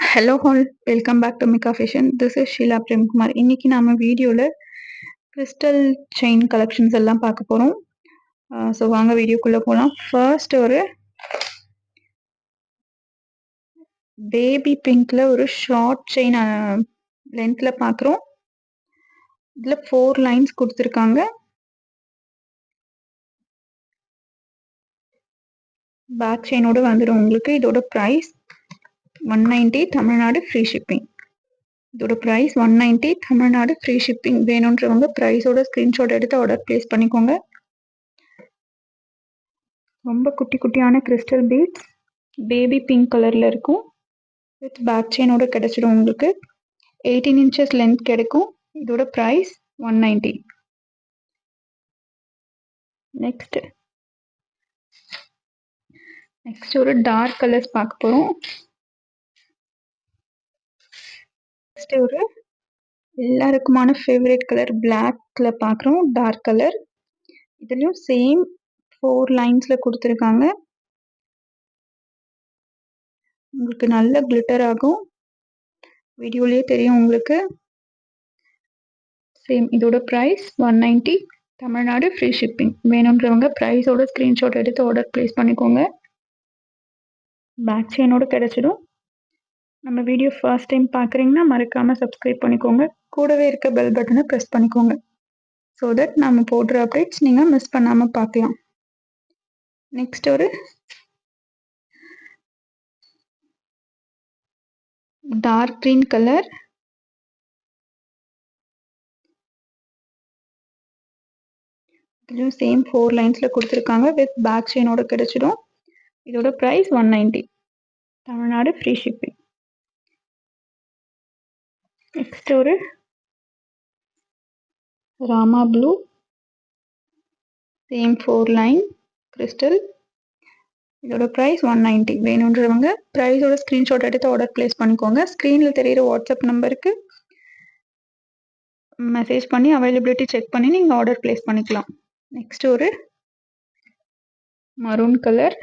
Hello all, welcome back to Mika fashion. This is Sheela Premkumar. இன்னைக்கு நாம வீடியோவில் கிறிஸ்டல் செயின் கலெக்ஷன்ஸ் எல்லாம் பார்க்க போகிறோம். ஸோ வாங்க வீடியோக்குள்ளே போகலாம். ஃபர்ஸ்ட் ஒரு பேபி பிங்க்ல ஒரு ஷார்ட் செயின் லென்த்தில் பார்க்குறோம். இதில் 4 லைன்ஸ் கொடுத்துருக்காங்க. பேக் செயினோட வந்துடும் உங்களுக்கு. இதோட ப்ரைஸ் 190, தமிழ்நாடு ஃப்ரீ ஷிப்பிங். இதோட ப்ரைஸ் 190, தமிழ்நாடு ஃப்ரீ ஷிப்பிங். வேணுன்றவங்க ப்ரைஸோட ஸ்க்ரீன்ஷாட் எடுத்து ஆர்டர் ப்ளேஸ் பண்ணிக்கோங்க. ரொம்ப குட்டி குட்டியான கிறிஸ்டல் பீட்ஸ் பேபி பிங்க் கலரில் இருக்கும். வித் பேக் செயினோட கிடைச்சிடும் உங்களுக்கு. 18 இன்ச்சஸ் லென்த் கிடைக்கும். இதோட ப்ரைஸ் 190. நெக்ஸ்ட் ஒரு டார்க் கலர்ஸ் பார்க்க போகிறோம். நெக்ஸ்ட் ஒரு எல்லாருக்குமான ஃபேவரட் கலர் பிளாக்ல பார்க்குறோம். Dark colour. இதுலேயும் சேம் 4 லைன்ஸில் கொடுத்துருக்காங்க. உங்களுக்கு நல்ல கிளிட்டர் ஆகும். வீடியோலேயே தெரியும் உங்களுக்கு. சேம் இதோட ப்ரைஸ் 190, தமிழ்நாடு ஃப்ரீ ஷிப்பிங். வேணுன்றவங்க ப்ரைஸோட ஸ்க்ரீன்ஷாட் எடுத்து ஆர்டர் ப்ளேஸ் பண்ணிக்கோங்க. பேக் செயினோட கிடைச்சிடும். நம்ம வீடியோ ஃபர்ஸ்ட் டைம் பார்க்குறீங்கன்னா மறக்காமல் சப்ஸ்கிரைப் பண்ணிக்கோங்க. கூடவே இருக்க பெல் பட்டனை ப்ரெஸ் பண்ணிக்கோங்க. ஸோ தட் நம்ம போடுற அப்டேட்ஸ் நீங்கள் மிஸ் பண்ணாமல் பார்க்கலாம். நெக்ஸ்ட் ஒரு டார்க் க்ரீன் கலர். இதுவும் சேம் 4 லைன்ஸில் கொடுத்துருக்காங்க. வித் பேக் செயினோட கிடைச்சிடும். இதோட price 190, Tamil Nadu free shipping. Next ஒரு ராமா ப்ளூ. Same 4 line crystal. இதோட ப்ரைஸ் 190. வேணுன்றவங்க ப்ரைஸோட ஸ்க்ரீன்ஷாட் எடுத்து ஆர்டர் ப்ளேஸ் பண்ணிக்கோங்க. ஸ்க்ரீனில் தெரிகிற வாட்ஸ்அப் நம்பருக்கு மெசேஜ் பண்ணி அவைலபிலிட்டி செக் பண்ணி நீங்கள் ஆர்டர் ப்ளேஸ் பண்ணிக்கலாம். நெக்ஸ்ட் ஒரு மரூன் கலர்.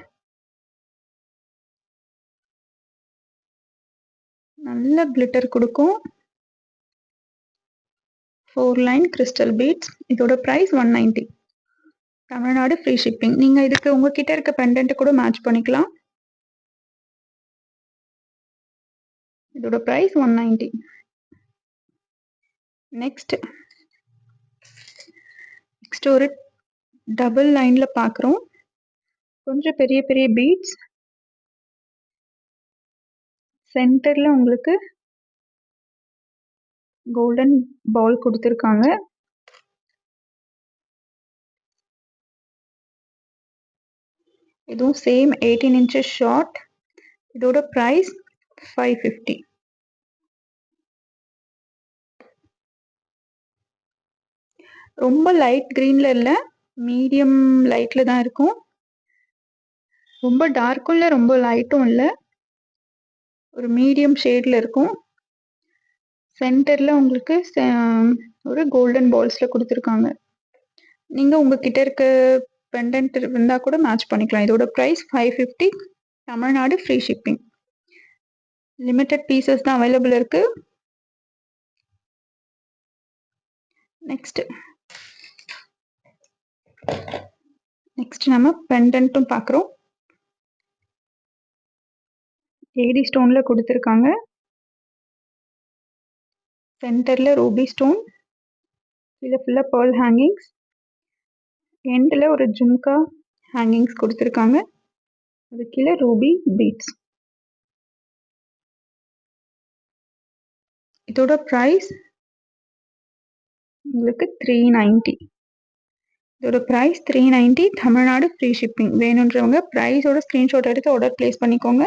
நல்ல கிளிட்டர் கொடுக்கும். 4 லைன் கிறிஸ்டல் பீட்ஸ். இதோட ப்ரைஸ் 190, தமிழ்நாடு ஃப்ரீ ஷிப்பிங். நீங்கள் இதுக்கு உங்ககிட்ட இருக்க பெண்டன்ட் கூட மேட்ச் பண்ணிக்கலாம். இதோட ப்ரைஸ் 190. நெக்ஸ்ட் ஒரு டபுள் லைனில் பார்க்குறோம். கொஞ்சம் பெரிய பெரிய பீட்ஸ். சென்டரில் உங்களுக்கு கோல்டன் பால் கொடுத்துருக்காங்க. இதுவும் சேம் 18 இன்ச்சஸ் ஷார்ட். இதோட ப்ரைஸ் 550. ரொம்ப லைட் க்ரீனில் இல்லை, மீடியம் லைட்டில் தான் இருக்கும். ரொம்ப டார்க்கும் இல்லை, ரொம்ப லைட்டும் இல்லை, ஒரு மீடியம் ஷேடில் இருக்கும். சென்டரில் உங்களுக்கு ஒரு கோல்டன் பால்ஸில் கொடுத்துருக்காங்க. நீங்கள் உங்ககிட்ட இருக்க பெண்டன்ட் இருந்தால் கூட மேட்ச் பண்ணிக்கலாம். இதோட price 550, Tamil Nadu free shipping. Limited pieces தான் அவைலபிள் இருக்குது. நெக்ஸ்ட் நம்ம பெண்டன்ட்டும் பார்க்குறோம். ஏடி ஸ்டோனில் கொடுத்துருக்காங்க. சென்டரில் ரூபி ஸ்டோன். கீழே ஃபுல்லாக பேர்ல் ஹேங்கிங்ஸ். எண்டில் ஒரு ஜும்கா ஹேங்கிங்ஸ் கொடுத்துருக்காங்க. அது கீழே ரூபி பீட்ஸ். இதோட ப்ரைஸ் உங்களுக்கு 390. இதோட ப்ரைஸ் 390, தமிழ்நாடு ஃப்ரீ ஷிப்பிங். வேணுன்றவங்க ப்ரைஸோட ஸ்க்ரீன்ஷாட் எடுத்து ஆர்டர் ப்ளேஸ் பண்ணிக்கோங்க.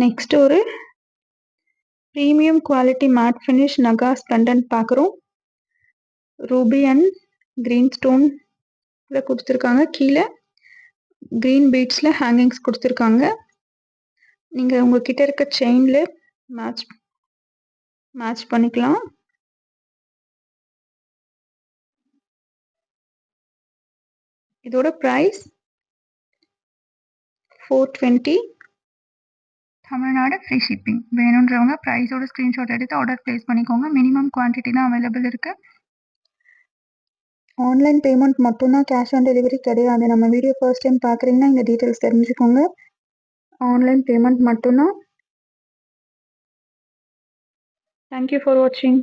நெக்ஸ்ட் ஒரு ப்ரீமியம் குவாலிட்டி மேட் ஃபினிஷ் நகாஸ் பெண்டன்ட் பார்க்குறோம். ரூபி அண்ட் கிரீன் ஸ்டோன் கொடுத்துருக்காங்க. கீழே கிரீன் பீட்ஸில் ஹேங்கிங்ஸ் கொடுத்துருக்காங்க. நீங்கள் உங்ககிட்ட இருக்க செயினில் மேட்ச் பண்ணிக்கலாம். இதோட ப்ரைஸ் 420 தமிழ்நாடு ஃப்ரீ ஷிப்பிங். வேணுன்றவங்க ப்ரைஸோட ஸ்க்ரீன்ஷாட் எடுத்து ஆர்டர் ப்ளேஸ் பண்ணிக்கோங்க. மினிமம் குவான்டிட்டி தான் அவைலபிள் இருக்குது. ஆன்லைன் பேமெண்ட் மட்டும்தான், கேஷ் ஆன் டெலிவரி கிடையாது. நம்ம வீடியோ ஃபர்ஸ்ட் டைம் பார்க்குறீங்கன்னா இந்த டீட்டெயில்ஸ் தெரிஞ்சுக்கோங்க. ஆன்லைன் பேமெண்ட் மட்டும்தான். தேங்க்யூ ஃபார் வாட்சிங்.